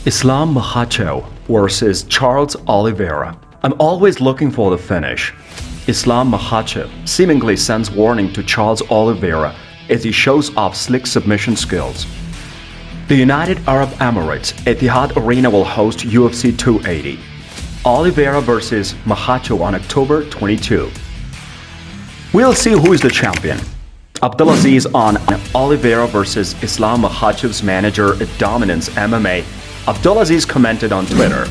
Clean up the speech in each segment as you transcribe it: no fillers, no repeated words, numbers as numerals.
Islam Makhachev versus Charles Oliveira. I'm always looking for the finish. Islam Makhachev seemingly sends warning to Charles Oliveira as he shows off slick submission skills. The United Arab Emirates Etihad Arena will host UFC 280. Oliveira versus Makhachev on October 22. We'll see who is the champion. Abdulaziz on Oliveira versus Islam Makhachev's manager at Dominance MMA. Abdulaziz commented on Twitter.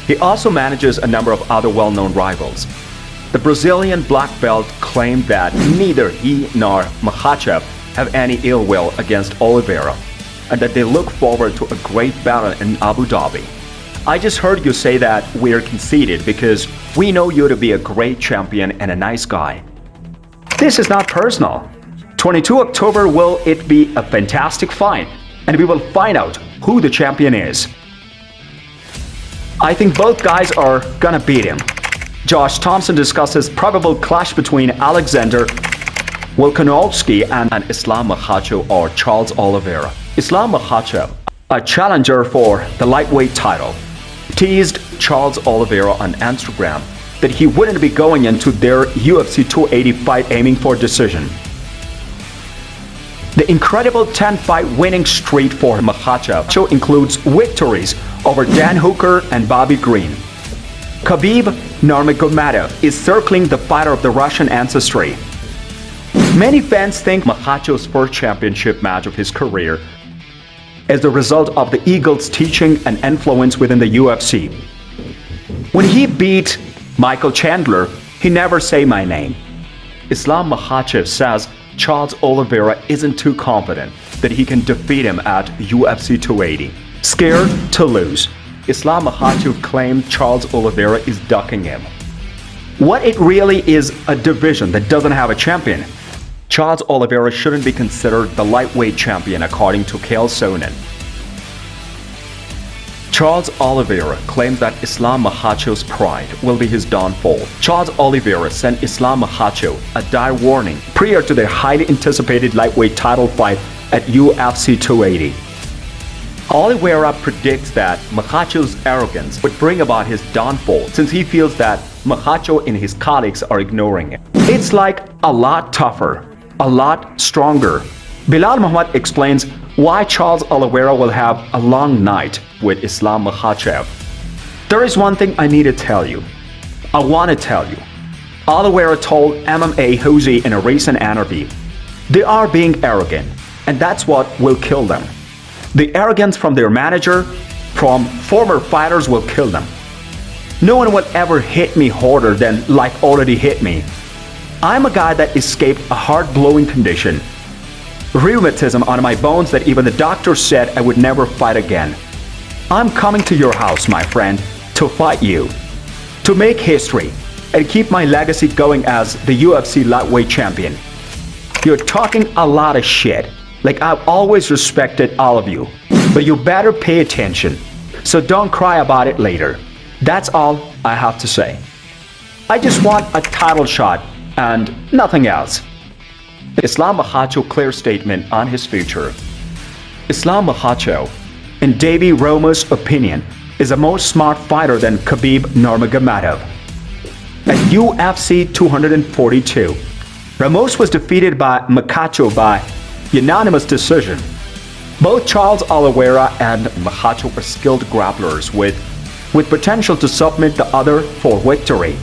He also manages a number of other well-known rivals. The Brazilian black belt claimed that neither he nor Makhachev have any ill will against Oliveira, and that they look forward to a great battle in Abu Dhabi. I just heard you say that we're conceited because we know you to be a great champion and a nice guy. This is not personal. 22 October will it be a fantastic fight, and we will find out who the champion is. I think both guys are gonna beat him. Josh Thompson discusses probable clash between Alexander Volkanovski and Islam Makhachev or Charles Oliveira. Islam Makhachev, a challenger for the lightweight title, teased Charles Oliveira on Instagram that he wouldn't be going into their UFC 280 fight aiming for decision. The incredible 10-fight winning streak for Makhachev includes victories over Dan Hooker and Bobby Green. Khabib Nurmagomedov is circling the fighter of the Russian ancestry. Many fans think Makhachev's first championship match of his career is the result of the Eagle's teaching and influence within the UFC. When he beat Michael Chandler, he never say my name. Islam Makhachev says Charles Oliveira isn't too confident that he can defeat him at UFC 280. Scared to lose, Islam Makhachev claimed Charles Oliveira is ducking him. What it really is a division that doesn't have a champion. Charles Oliveira shouldn't be considered the lightweight champion according to Chael Sonnen. Charles Oliveira claims that Islam Makhachev's pride will be his downfall. Charles Oliveira sent Islam Makhachev a dire warning prior to their highly anticipated lightweight title fight at UFC 280. Oliveira predicts that Makhachev's arrogance would bring about his downfall since he feels that Makhachev and his colleagues are ignoring him. It's like a lot tougher, a lot stronger. Bilal Muhammad explains why Charles Oliveira will have a long night with Islam Makhachev. There is one thing I need to tell you. I want to tell you. Oliveira told MMA Houzi in a recent interview, they are being arrogant, and that's what will kill them. The arrogance from their manager, from former fighters will kill them. No one will ever hit me harder than like already hit me. I'm a guy that escaped a hard-blowing condition. Rheumatism on my bones that even the doctor said I would never fight again. I'm coming to your house, my friend, to fight you, to make history, and keep my legacy going as the UFC lightweight champion. You're talking a lot of shit, like I've always respected all of you, but you better pay attention, so don't cry about it later. That's all I have to say. I just want a title shot and nothing else. Islam Makhachev clear statement on his future. Islam Makhachev, in Davey Roma's opinion, is a more smart fighter than Khabib Nurmagomedov. At UFC 242, Ramos was defeated by Makhachev by unanimous decision. Both Charles Oliveira and Makhachev are skilled grapplers with potential to submit the other for victory.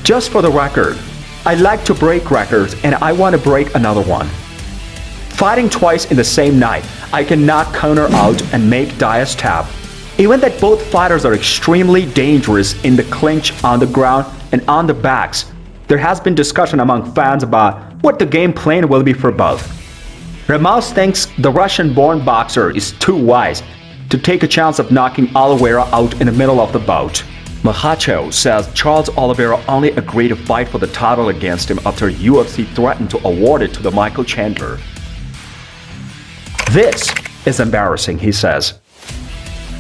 Just for the record, I like to break records and I want to break another one. Fighting twice in the same night, I can knock counter out and make Diaz tap. Even that both fighters are extremely dangerous in the clinch on the ground and on the backs, there has been discussion among fans about what the game plan will be for both. Ramos thinks the Russian-born boxer is too wise to take a chance of knocking Oliveira out in the middle of the bout. Makhachev says Charles Oliveira only agreed to fight for the title against him after UFC threatened to award it to the Michael Chandler. This is embarrassing, he says.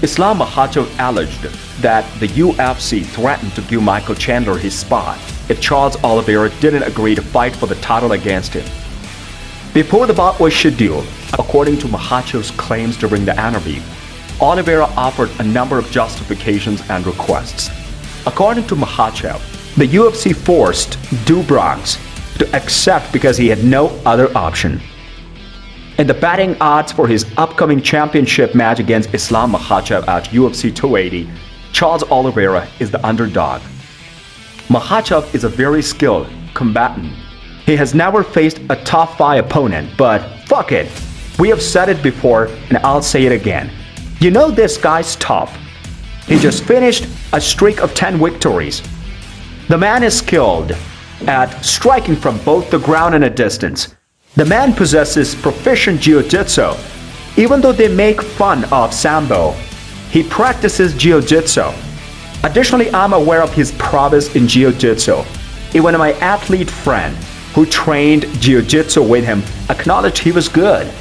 Islam Makhachev alleged that the UFC threatened to give Michael Chandler his spot if Charles Oliveira didn't agree to fight for the title against him. Before the bout was scheduled, according to Makhachev's claims during the interview, Oliveira offered a number of justifications and requests. According to Makhachev, the UFC forced Bronx to accept because he had no other option. In the betting odds for his upcoming championship match against Islam Makhachev at UFC 280, Charles Oliveira is the underdog. Makhachev is a very skilled combatant. He has never faced a top 5 opponent, but fuck it. We have said it before and I'll say it again. You know this guy's tough. He just finished a streak of 10 victories. The man is skilled at striking from both the ground and a distance. The man possesses proficient jiu-jitsu. Even though they make fun of Sambo, he practices jiu-jitsu. Additionally, I'm aware of his prowess in jiu-jitsu. Even my athlete friend who trained jiu-jitsu with him acknowledged he was good.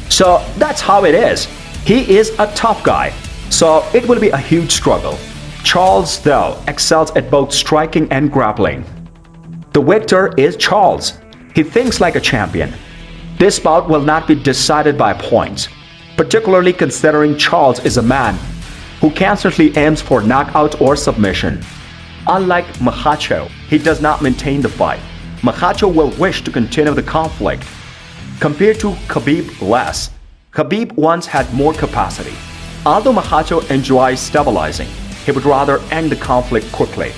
So that's how it is. He is a tough guy, so it will be a huge struggle. Charles, though, excels at both striking and grappling. The victor is Charles. He thinks like a champion. This bout will not be decided by points, particularly considering Charles is a man who constantly aims for knockout or submission. Unlike Makhachev, he does not maintain the fight. Makhachev will wish to continue the conflict. Compared to Khabib less, Khabib once had more capacity. Although Makhachev enjoys stabilizing, he would rather end the conflict quickly.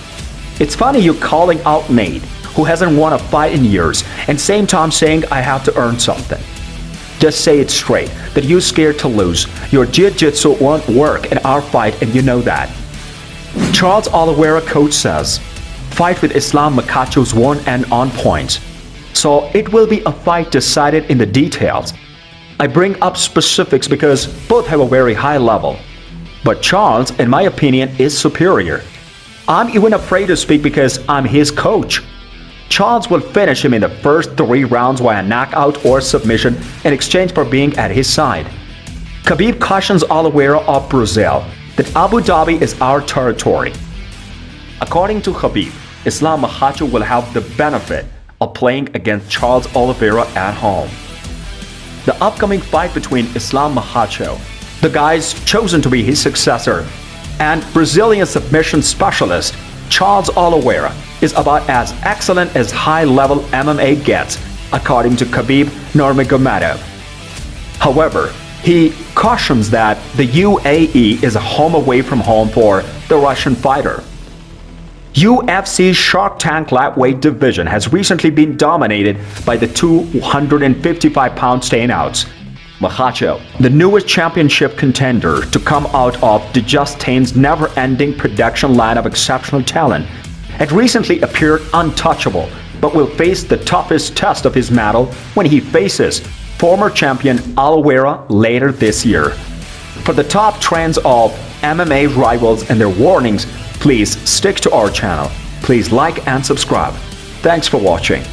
It's funny you calling out Nate, who hasn't won a fight in years, and same time saying I have to earn something. Just say it straight, that you're scared to lose. Your jiu-jitsu won't work in our fight and you know that. Charles Oliveira coach says, fight with Islam Makhachev's won and on points. So it will be a fight decided in the details. I bring up specifics because both have a very high level. But Charles, in my opinion, is superior. I'm even afraid to speak because I'm his coach. Charles will finish him in the first 3 rounds via knockout or submission in exchange for being at his side. Khabib cautions Oliveira of Brazil that Abu Dhabi is our territory. According to Khabib, Islam Makhachev will have the benefit of playing against Charles Oliveira at home. The upcoming fight between Islam Makhachev, the guy's chosen to be his successor, and Brazilian submission specialist Charles Oliveira is about as excellent as high-level MMA gets, according to Khabib Nurmagomedov. However, he cautions that the UAE is a home away from home for the Russian fighter. UFC's Shark Tank lightweight division has recently been dominated by the 255-pound standouts. Makhachev, the newest championship contender to come out of Dagestain's never-ending production line of exceptional talent, had recently appeared untouchable, but will face the toughest test of his mettle when he faces former champion Oliveira later this year. For the top trends of MMA rivals and their warnings, please stick to our channel. Please like and subscribe. Thanks for watching.